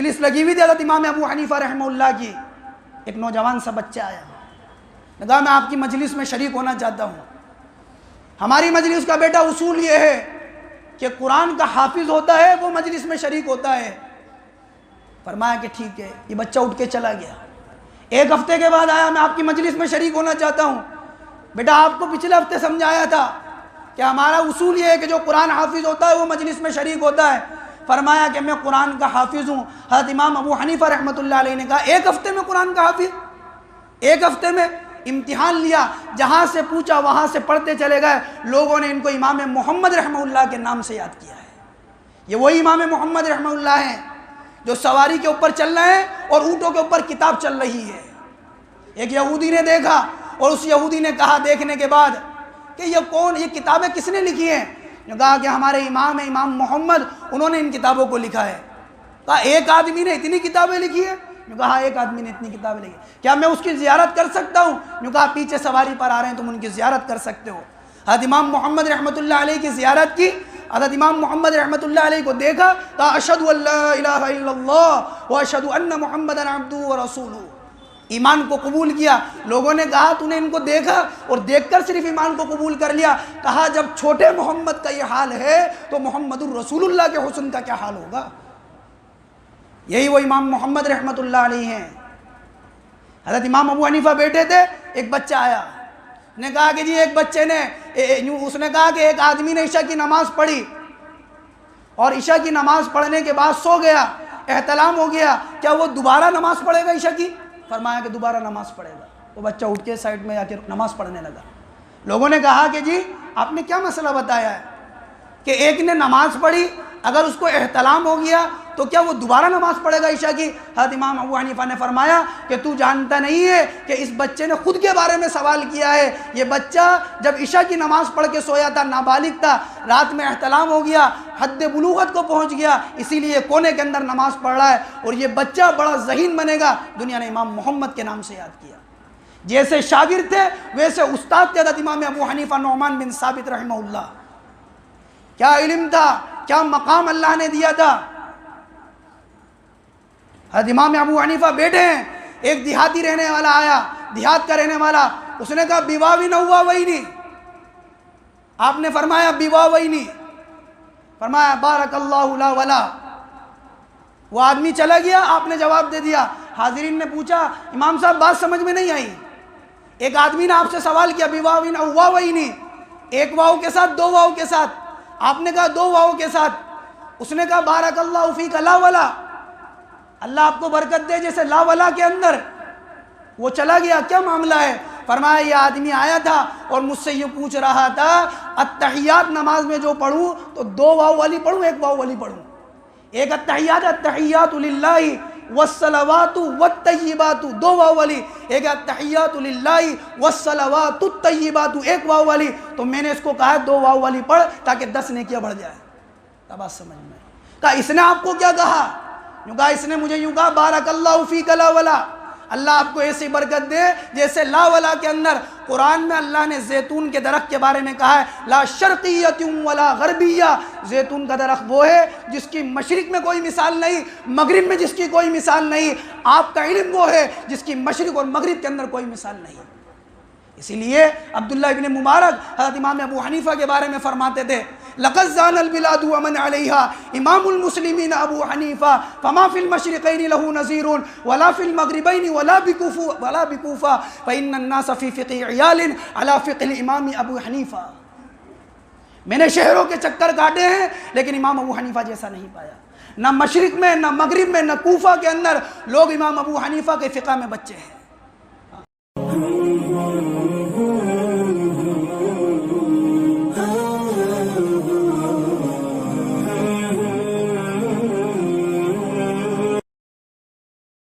مجلس لگی ہوئی تھی حضرت امام ابو حنیفہ رحمہ اللہ کی. ایک نوجوان سا بچہ آیا, کہا میں آپ کی مجلس میں شریک ہونا چاہتا ہوں. ہماری مجلس کا بیٹا اصول یہ ہے کہ قرآن کا حافظ ہوتا ہے وہ مجلس میں شریک ہوتا ہے. فرمایا کہ ٹھیک ہے. یہ بچہ اٹھ کے چلا گیا. ایک ہفتے کے بعد آیا, میں آپ کی مجلس میں شریک ہونا چاہتا ہوں. بیٹا آپ کو پچھلے ہفتے سمجھایا تھا کہ ہمارا اصول یہ ہے کہ جو قرآن حافظ ہوتا ہے وہ مجلس میں شریک ہوتا ہے. فرمایا کہ میں قرآن کا حافظ ہوں. حضرت امام ابو حنیفہ رحمۃ اللہ علیہ نے کہا ایک ہفتے میں قرآن کا حافظ؟ ایک ہفتے میں امتحان لیا, جہاں سے پوچھا وہاں سے پڑھتے چلے گئے. لوگوں نے ان کو امام محمد رحمہ اللہ کے نام سے یاد کیا ہے. یہ وہی امام محمد رحمہ اللہ ہیں جو سواری کے اوپر چل رہے ہیں اور اونٹوں کے اوپر کتاب چل رہی ہے. ایک یہودی نے دیکھا اور اس یہودی نے کہا دیکھنے کے بعد کہ یہ کون, یہ کتابیں کس نے لکھی ہیں؟ نے کہا کہ ہمارے امام ہیں امام محمد, انہوں نے ان کتابوں کو لکھا ہے. کہا ایک آدمی نے اتنی کتابیں لکھی ہیں؟ نے کہا ایک آدمی نے اتنی کتابیں لکھی. کیا میں اس کی زیارت کر سکتا ہوں؟ نے کہا پیچھے سواری پر آ رہے ہیں تم ان کی زیارت کر سکتے ہو. حضرت امام محمد رحمۃ اللہ علیہ کی زیارت کی. حضرت امام محمد رحمۃ اللہ علیہ کو دیکھا, کہا اشہد ان لا الہ الا اللہ واشہد ان محمدا عبدہ ورسولہ. ایمان کو قبول کیا. لوگوں نے کہا تو نے ان کو دیکھا اور دیکھ کر صرف ایمان کو قبول کر لیا. کہا جب چھوٹے محمد کا یہ حال ہے تو محمد الرسول اللہ کے حسن کا کیا حال ہوگا. یہی وہ امام محمد رحمۃ اللہ علیہ ہیں. حضرت امام ابو حنیفہ بیٹھے تھے, ایک بچہ آیا, نے کہا کہ جی ایک بچے نے, اس نے کہا کہ ایک آدمی نے عشاء کی نماز پڑھی اور عشاء کی نماز پڑھنے کے بعد سو گیا, احتلام ہو گیا, کیا وہ دوبارہ نماز پڑھے گا عشاء کی؟ فرمایا کہ دوبارہ نماز پڑھے گا. وہ بچہ اٹھ کے سائڈ میں آ کے نماز پڑھنے لگا. لوگوں نے کہا کہ جی آپ نے کیا مسئلہ بتایا ہے کہ ایک نے نماز پڑھی, اگر اس کو احتلام ہو گیا تو کیا وہ دوبارہ نماز پڑھے گا عشاء کی؟ حضرت امام ابو حنیفہ نے فرمایا کہ تو جانتا نہیں ہے کہ اس بچے نے خود کے بارے میں سوال کیا ہے. یہ بچہ جب عشاء کی نماز پڑھ کے سویا تھا, نابالغ تھا, رات میں احتلام ہو گیا, حد بلوغت کو پہنچ گیا, اسی لیے کونے کے اندر نماز پڑھ رہا ہے. اور یہ بچہ بڑا ذہین بنے گا. دنیا نے امام محمد کے نام سے یاد کیا. جیسے شاگرد تھے ویسے استاد تھے حضرت امام ابو حنیفہ نعمان بن ثابت رحمہ اللہ. کیا علم تھا, کیا مقام اللہ نے دیا تھا. حضرت امام ابو حنیفہ بیٹھے ہیں, ایک دیہاتی رہنے والا آیا, دیہات کا رہنے والا. اس نے کہا بیوہ بھی نہ ہوا وہی نہیں. آپ نے فرمایا بیوہ وہی نہیں. فرمایا بارک اللہ لا ولا. وہ آدمی چلا گیا, آپ نے جواب دے دیا. حاضرین نے پوچھا امام صاحب بات سمجھ میں نہیں آئی. ایک آدمی نے آپ سے سوال کیا بیوہ بھی نہ ہوا وہی نہیں, ایک واؤ کے ساتھ دو واؤ کے ساتھ. آپ نے کہا دو واؤ کے ساتھ. اس نے کہا بارک اللہ فیک لا ولا, اللہ آپ کو برکت دے جیسے لا ولا کے اندر. وہ چلا گیا, کیا معاملہ ہے؟ فرمایا یہ آدمی آیا تھا اور مجھ سے یہ پوچھ رہا تھا التحیات نماز میں جو پڑھوں تو دو واؤ والی پڑھوں ایک واؤ والی پڑھوں. ایک التحیات التحیات للہ والصلوات والطیبات دو واؤ والی, ایک التحیات للہ والصلوات الطیبات ایک واؤ والی. تو میں نے اس کو کہا دو واؤ والی پڑھ تاکہ 10 نیکیاں بڑھ جائے. تب بات سمجھ میں. کہا اس نے آپ کو کیا کہا؟ کہا اس نے مجھے یوں کہا بارک اللہ فیک لا ولا, اللہ آپ کو ایسی برکت دے جیسے لا ولا کے اندر. قرآن میں اللہ نے زیتون کے درخت کے بارے میں کہا ہے لا شرقیۃ ولا غربیہ. زیتون کا درخت وہ ہے جس کی مشرق میں کوئی مثال نہیں, مغرب میں جس کی کوئی مثال نہیں. آپ کا علم وہ ہے جس کی مشرق اور مغرب کے اندر کوئی مثال نہیں. اسی لیے عبداللہ ابن مبارک حضرت امام ابو حنیفہ کے بارے میں فرماتے تھے لقد زان البلاد ومن عليها امام المسلمين ابو حنیفہ فما في المشرقين له نظير ولا في المغربين ولا بكوفة فإن الناس في فقه عيال على فقه الامام ابو حنیفہ. میں نے شہروں کے چکر کاٹے ہیں لیکن امام ابو حنیفہ جیسا نہیں پایا. نہ مشرق میں نہ مغرب میں نہ کوفہ کے اندر لوگ امام ابو حنیفہ کے فقہ میں بچے ہیں.